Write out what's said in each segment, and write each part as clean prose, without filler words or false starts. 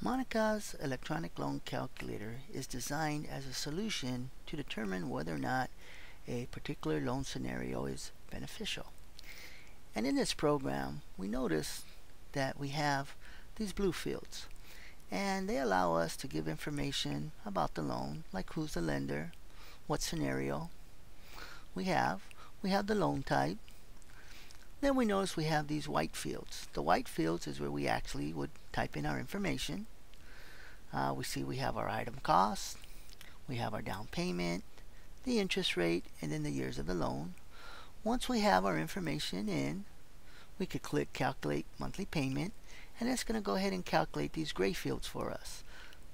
Monica's electronic loan calculator is designed as a solution to determine whether or not a particular loan scenario is beneficial. And in this program, we notice that we have these blue fields, and they allow us to give information about the loan, like who's the lender, what scenario we have. We have the loan type. Then we notice we have these white fields. The white fields is where we actually would type in our information. We see we have our item cost, we have our down payment, the interest rate, and then the years of the loan. Once we have our information in, we could click calculate monthly payment, and it's going to go ahead and calculate these gray fields for us.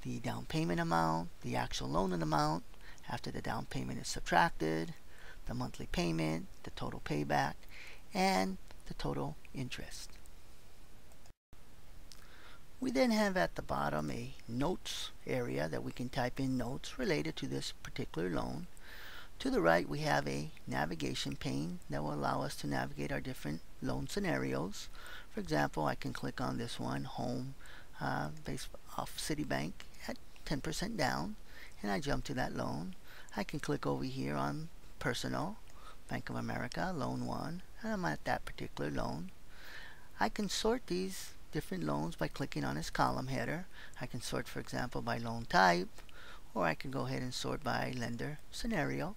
The down payment amount, the actual loan amount after the down payment is subtracted, the monthly payment, the total payback, and the total interest. We then have at the bottom a notes area that we can type in notes related to this particular loan. To the right, we have a navigation pane that will allow us to navigate our different loan scenarios. For example, I can click on this one, home, based off Citibank at 10% down, and I jump to that loan. I can click over here on personal, Bank of America, loan 1, and I'm at that particular loan. I can sort these different loans by clicking on this column header. I can sort, for example, by loan type, or I can go ahead and sort by lender scenario.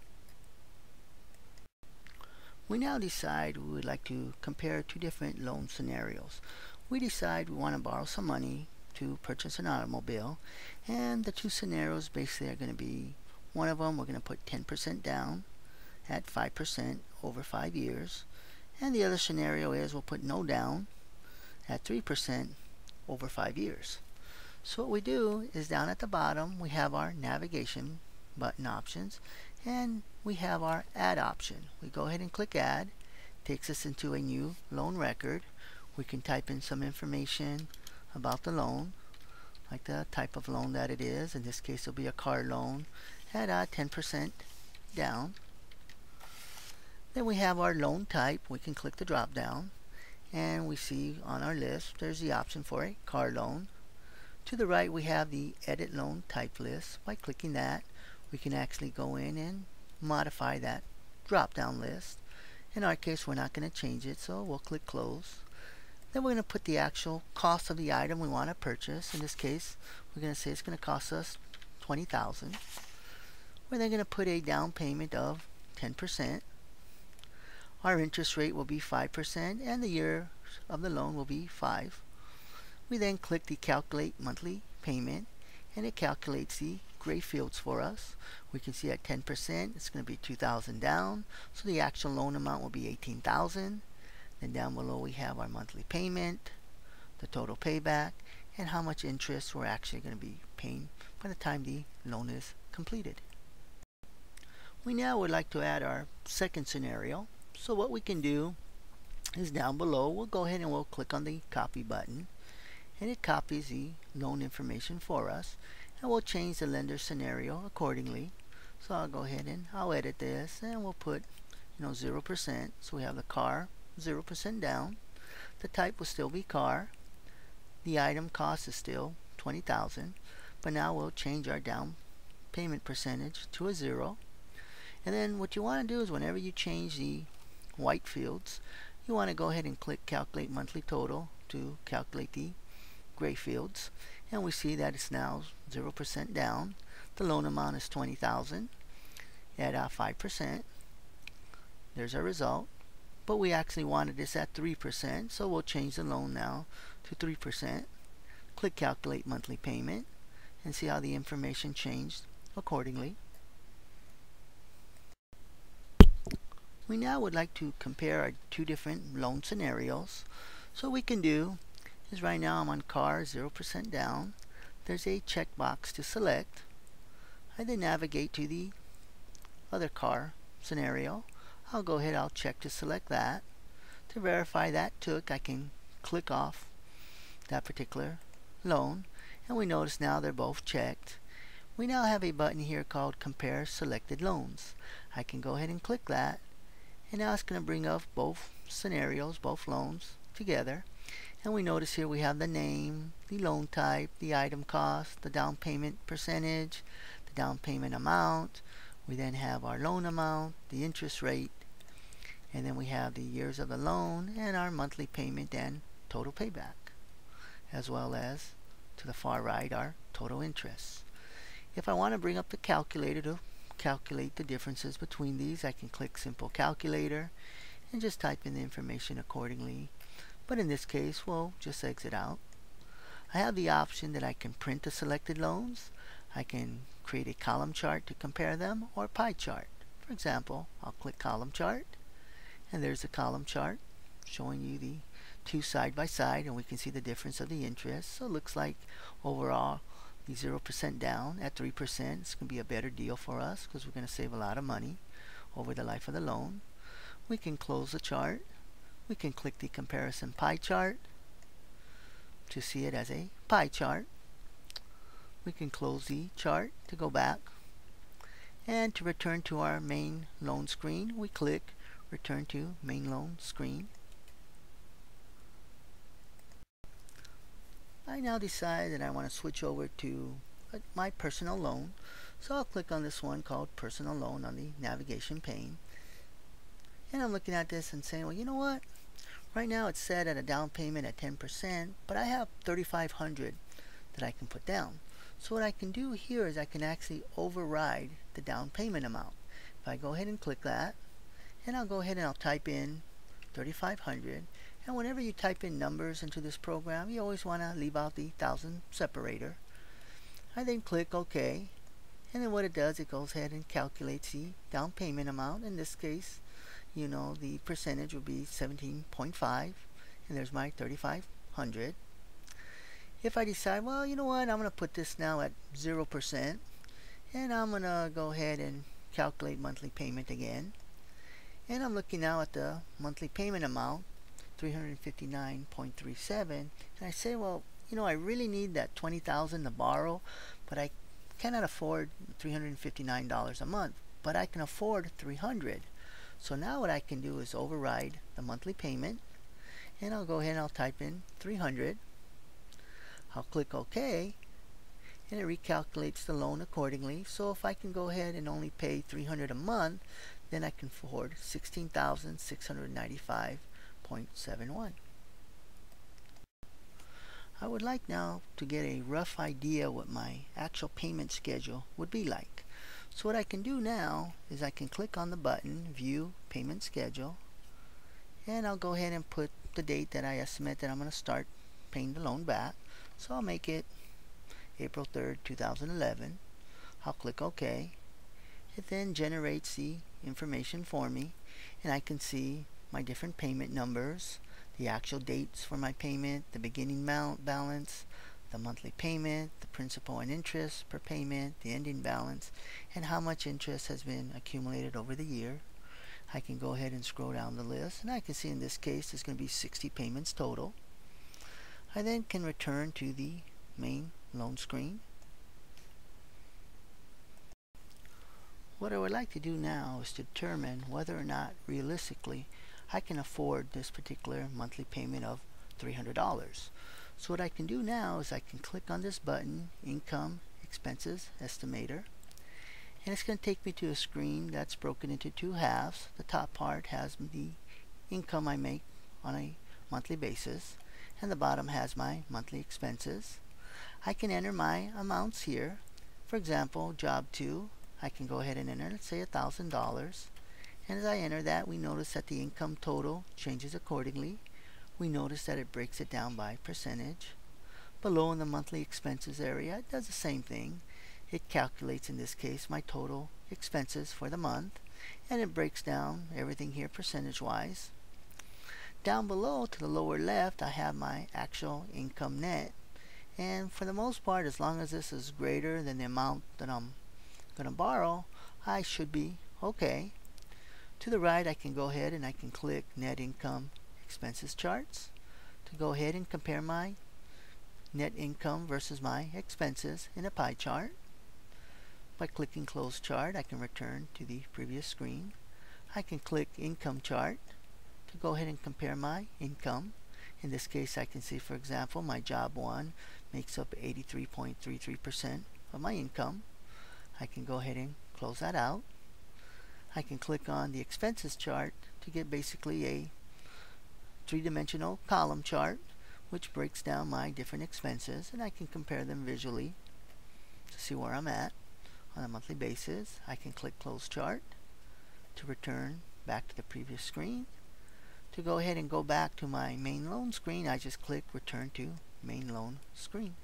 We now decide we would like to compare two different loan scenarios. We decide we want to borrow some money to purchase an automobile, and the two scenarios basically are going to be, one of them we're going to put 10% down at 5% over 5 years, and the other scenario is we'll put no down at 3% over 5 years. So what we do is down at the bottom we have our navigation button options, and we have our add option. We go ahead and click add. Takes us into a new loan record. We can type in some information about the loan, like the type of loan that it is. In this case it'll be a car loan at 10% down. Then we have our loan type. We can click the drop down, and we see on our list there's the option for a car loan. To the right we have the edit loan type list. By clicking that, we can actually go in and modify that drop down list. In our case we're not going to change it, so we'll click close. Then we're going to put the actual cost of the item we want to purchase. In this case we're going to say it's going to cost us $20,000. We're then going to put a down payment of 10%. Our interest rate will be 5%, and the year of the loan will be 5. We then click the calculate monthly payment, and it calculates the gray fields for us. We can see at 10% it's going to be $2,000 down, so the actual loan amount will be $18,000. Then down below we have our monthly payment, the total payback, and how much interest we're actually going to be paying by the time the loan is completed. We now would like to add our second scenario. So what we can do is down below we'll go ahead and we'll click on the copy button, and it copies the loan information for us, and we'll change the lender scenario accordingly. So I'll go ahead and I'll edit this, and we'll put 0%. So we have the car 0% down, the type will still be car, the item cost is still $20,000, but now we'll change our down payment percentage to a 0. And then what you want to do is whenever you change the white fields, you want to go ahead and click calculate monthly total to calculate the gray fields, and we see that it's now 0% down. The loan amount is $20,000 at 5%. There's our result, but we actually wanted this at 3%, so we'll change the loan now to 3%. Click calculate monthly payment and see how the information changed accordingly. We now would like to compare our two different loan scenarios. So what we can do is, right now I'm on car 0% down. There's a checkbox to select. I then navigate to the other car scenario. I'll go ahead, I'll check to select that. To verify that took, I can click off that particular loan, and we notice now they're both checked. We now have a button here called compare selected loans. I can go ahead and click that, and now it's going to bring up both scenarios, both loans together. And we notice here we have the name, the loan type, the item cost, the down payment percentage, the down payment amount. We then have our loan amount, the interest rate, and then we have the years of the loan and our monthly payment and total payback, as well as to the far right our total interest. If I want to bring up the calculator to calculate the differences between these, I can click Simple Calculator and just type in the information accordingly. But in this case, we'll just exit out. I have the option that I can print the selected loans. I can create a column chart to compare them, or pie chart. For example, I'll click Column Chart, and there's the column chart showing you the two side by side, and we can see the difference of the interest. So it looks like overall the 0% down at 3%. It's going to be a better deal for us because we're going to save a lot of money over the life of the loan. We can close the chart. We can click the comparison pie chart to see it as a pie chart. We can close the chart to go back. And to return to our main loan screen, we click Return to Main Loan Screen. I now decide that I want to switch over to my personal loan. So I'll click on this one called Personal Loan on the navigation pane. And I'm looking at this and saying, well, you know what? Right now it's set at a down payment at 10%, but I have $3,500 that I can put down. So what I can do here is I can actually override the down payment amount. If I go ahead and click that, and I'll go ahead and I'll type in 3,500. And whenever you type in numbers into this program, you always want to leave out the thousand separator. I then click OK, and then what it does, it goes ahead and calculates the down payment amount. In this case, you know, the percentage would be 17.5, and there's my 3,500. If I decide, well, you know what, I'm going to put this now at 0%, and I'm going to go ahead and calculate monthly payment again. And I'm looking now at the monthly payment amount, $359.37, and I say, well, you know, I really need that $20,000 to borrow, but I cannot afford $359 a month, but I can afford $300. So now what I can do is override the monthly payment, and I'll go ahead and I'll type in 300. I'll click OK, and it recalculates the loan accordingly. So if I can go ahead and only pay $300 a month, then I can afford $16,695.71. I would like now to get a rough idea what my actual payment schedule would be like. So what I can do now is I can click on the button View Payment Schedule, and I'll go ahead and put the date that I estimate that I'm going to start paying the loan back. So I'll make it April 3rd, 2011. I'll click OK. It then generates the information for me, and I can see my different payment numbers, the actual dates for my payment, the beginning balance, the monthly payment, the principal and interest per payment, the ending balance, and how much interest has been accumulated over the year. I can go ahead and scroll down the list, and I can see in this case there's going to be 60 payments total. I then can return to the main loan screen. What I would like to do now is to determine whether or not realistically I can afford this particular monthly payment of $300. So what I can do now is I can click on this button, Income Expenses Estimator, and it's going to take me to a screen that's broken into two halves. The top part has the income I make on a monthly basis, and the bottom has my monthly expenses. I can enter my amounts here. For example, job 2, I can go ahead and enter, let's say $1,000. And as I enter that, we notice that the income total changes accordingly. We notice that it breaks it down by percentage. Below in the monthly expenses area, it does the same thing. It calculates, in this case, my total expenses for the month, and it breaks down everything here percentage-wise. Down below to the lower left, I have my actual income net, and for the most part, as long as this is greater than the amount that I'm going to borrow, I should be okay. To the right, I can go ahead and I can click Net Income Expenses Charts to go ahead and compare my net income versus my expenses in a pie chart. By clicking Close Chart, I can return to the previous screen. I can click Income Chart to go ahead and compare my income. In this case, I can see, for example, my job 1 makes up 83.33% of my income. I can go ahead and close that out. I can click on the expenses chart to get basically a three-dimensional column chart which breaks down my different expenses, and I can compare them visually to see where I'm at on a monthly basis. I can click Close Chart to return back to the previous screen. To go ahead and go back to my main loan screen, I just click Return to Main Loan Screen.